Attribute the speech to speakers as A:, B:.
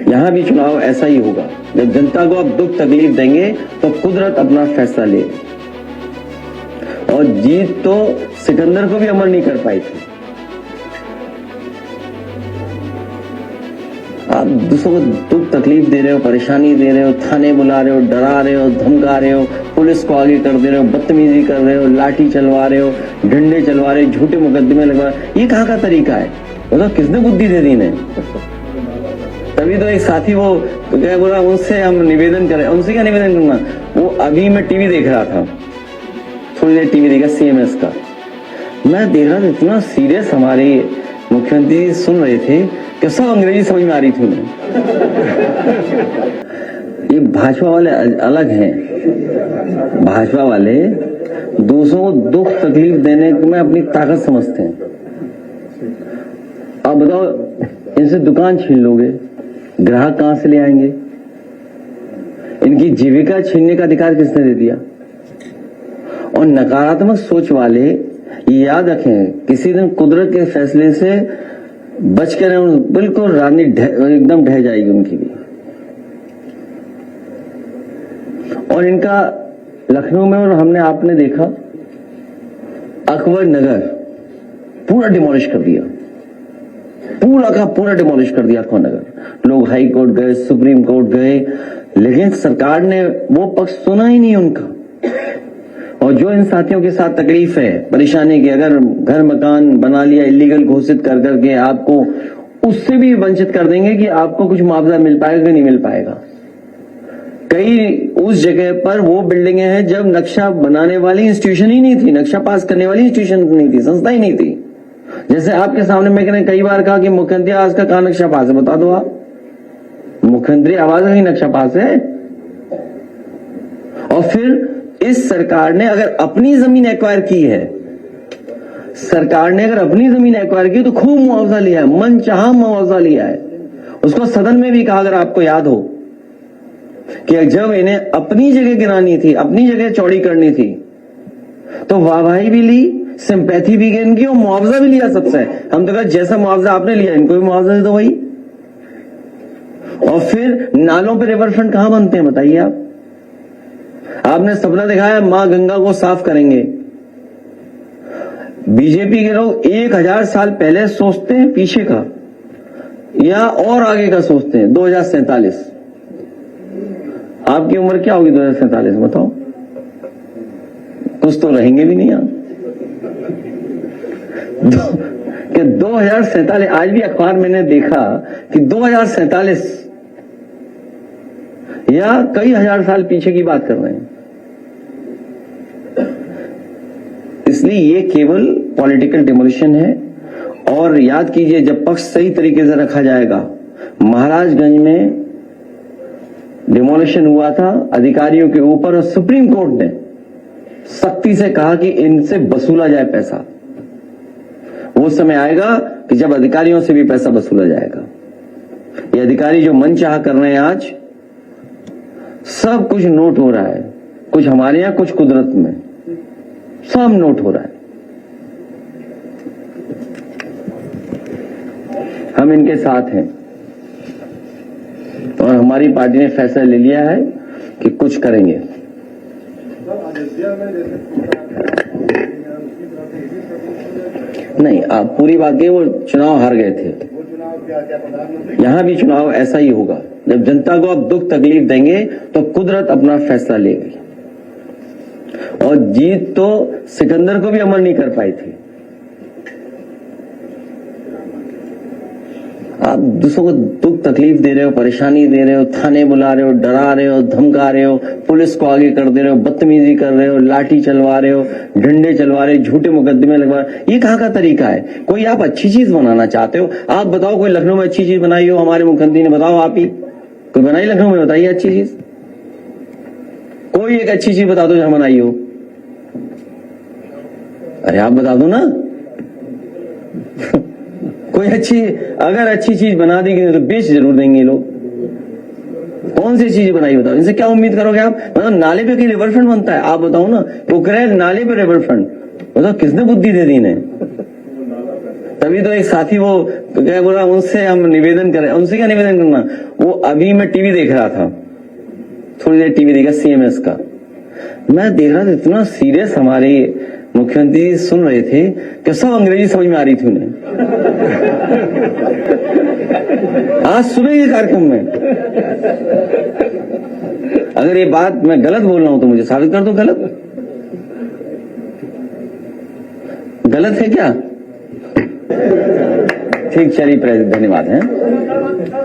A: यहाँ भी चुनाव ऐसा ही होगा। जब जनता को आप दुख तकलीफ देंगे तो कुदरत अपना फैसला ले। और जीत तो सिकंदर को भी अमर नहीं कर पाई थी। आप दूसरों को दुख तकलीफ दे रहे हो, परेशानी दे रहे हो, थाने बुला रहे हो, डरा रहे हो, धमका रहे हो, पुलिस को आगे कर दे रहे हो, बदतमीजी कर रहे हो, लाठी चलवा रहे हो, डंडे चलवा रहे हो, झूठे मुकदमे लगवा रहे हो। ये कहाँ का तरीका है? बताओ किसने बुद्धि दे दी इन्हें? तभी तो एक साथी वो तो क्या बोला, उनसे हम निवेदन करें। उनसे क्या निवेदन करना? वो अभी मैं टीवी देख रहा था, थोड़ी देर टीवी देखा CMS का, मैं देख रहा था इतना सीरियस हमारे मुख्यमंत्री सुन रहे थे कि सब अंग्रेजी समझ में आ रही थी उन्हें। ये भाजपा वाले अलग हैं। भाजपा वाले दूसरों को दुख तकलीफ देने में अपनी ताकत समझते हैं। आप बताओ, इनसे दुकान छीन लोगे, ग्राहक कहां से ले आएंगे? इनकी जीविका छीनने का अधिकार किसने दे दिया? और नकारात्मक सोच वाले ये याद रखें, किसी दिन कुदरत के फैसले से बच कर बिल्कुल राजनीति एकदम ढह जाएगी उनकी भी। और इनका लखनऊ में, और हमने आपने देखा अकबर नगर पूरा डिमोलिश कर दिया, पूरा का पूरा डिमोलिश कर दिया अकबर नगर। लोग हाई कोर्ट गए, सुप्रीम कोर्ट गए, लेकिन सरकार ने वो पक्ष सुना ही नहीं उनका। और जो इन साथियों के साथ तकलीफ है, परेशानी की, अगर घर मकान बना लिया इलीगल घोषित कर करके, आपको उससे भी वंचित कर देंगे कि आपको कुछ मुआवजा मिल पाएगा कि नहीं मिल पाएगा। कई उस जगह पर वो बिल्डिंगें हैं जब नक्शा बनाने वाली इंस्टीट्यूशन ही नहीं थी, नक्शा पास करने वाली इंस्टीट्यूशन नहीं थी, संस्था ही नहीं थी। जैसे आपके सामने मैंने कई बार कहा कि मुख्यमंत्री आवास का कहां नक्शा पास है, बता दो आप। मुख्यमंत्री आवास का ही नक्शा पास है। और फिर इस सरकार ने अगर अपनी जमीन एक्वायर की है, सरकार ने अगर अपनी जमीन एक्वायर की तो खूब मुआवजा लिया है, मन चाहा मुआवजा लिया है। उसको सदन में भी कहा, अगर आपको याद हो, कि जब इन्हें अपनी जगह गिरानी थी, अपनी जगह चौड़ी करनी थी, तो वाहवाही भी ली, सिंपैथी भी गेन की और मुआवजा भी लिया सबसे। हम तो कहा जैसा मुआवजा आपने लिया इनको भी मुआवजा दे दो भाई। और फिर नालों पे रिवर फ्रंट कहां बनते हैं बताइए आप? आपने सपना दिखाया मां गंगा को साफ करेंगे। बीजेपी के लोग 1000 साल पहले सोचते हैं पीछे का, या और आगे का सोचते हैं। 2047 आपकी उम्र क्या होगी 2047 बताओ? कुछ तो रहेंगे भी नहीं आप। कि 2047, आज भी अखबार मैंने देखा कि 2047 या कई हजार साल पीछे की बात कर रहे हैं। इसलिए ये केवल पॉलिटिकल डिमोलिशन है। और याद कीजिए, जब पक्ष सही तरीके से रखा जाएगा, महाराजगंज में डिमोलिशन हुआ था अधिकारियों के ऊपर, और सुप्रीम कोर्ट ने सख्ती से कहा कि इनसे वसूला जाए पैसा। वो समय आएगा कि जब अधिकारियों से भी पैसा वसूला जाएगा। ये अधिकारी जो मनचाहा कर रहे हैं आज, सब कुछ नोट हो रहा है, कुछ हमारे यहां, कुछ कुदरत में, सब नोट हो रहा है। हम इनके साथ हैं और हमारी पार्टी ने फैसला ले लिया है कि कुछ करेंगे। नहीं, आप पूरी बात की, वो चुनाव हार गए थे। यहां भी चुनाव ऐसा ही होगा। जब जनता को आप दुख तकलीफ देंगे तो कुदरत अपना फैसला लेगी। और जीत तो सिकंदर को भी अमर नहीं कर पाई थी। आप दूसरों को दुख तकलीफ दे रहे हो, परेशानी दे रहे हो, थाने बुला रहे हो, डरा रहे हो, धमका रहे हो, पुलिस को आगे कर दे रहे हो, बदतमीजी कर रहे हो, लाठी चलवा रहे हो, डंडे चलवा रहे हो, झूठे मुकदमे लगवा रहे हो। ये कहाँ का तरीका है? कोई आप अच्छी चीज बनाना चाहते हो, आप बताओ कोई लखनऊ में अच्छी चीज बनाई हो हमारे मुख्यमंत्री ने, बताओ आप ही कोई बनाई लखनऊ में, बताइए अच्छी चीज। कोई एक अच्छी चीज बता दो जहां बनाई हो। अरे आप बता दो ना। कोई अच्छी, अगर अच्छी चीज बना दी तो बेच जरूर देंगे लोग। कौन सी चीज बनाई बताओ? इनसे क्या उम्मीद करोगे आप? मतलब नाले पे की रिवर फ्रंट बनता है, आप बताओ ना। पोखरेल नाले पे रिवर फ्रंट, बताओ किसने बुद्धि दे दी इन्हें? तभी तो एक साथी वो क्या बोला, उनसे हम निवेदन करें। उनसे क्या निवेदन करना, वो अभी मैं टीवी देख रहा था, थोड़ी देर टीवी देखा सीएमएस का, मैं देख रहा था इतना सीरियस हमारे मुख्यमंत्री सुन रहे थे कि सब अंग्रेजी समझ में आ रही थी उन्हें। आज सुबह के कार्यक्रम में, अगर ये बात मैं गलत बोल रहा हूं तो मुझे साबित कर दो गलत है क्या? ठीक, चलिए, धन्यवाद है।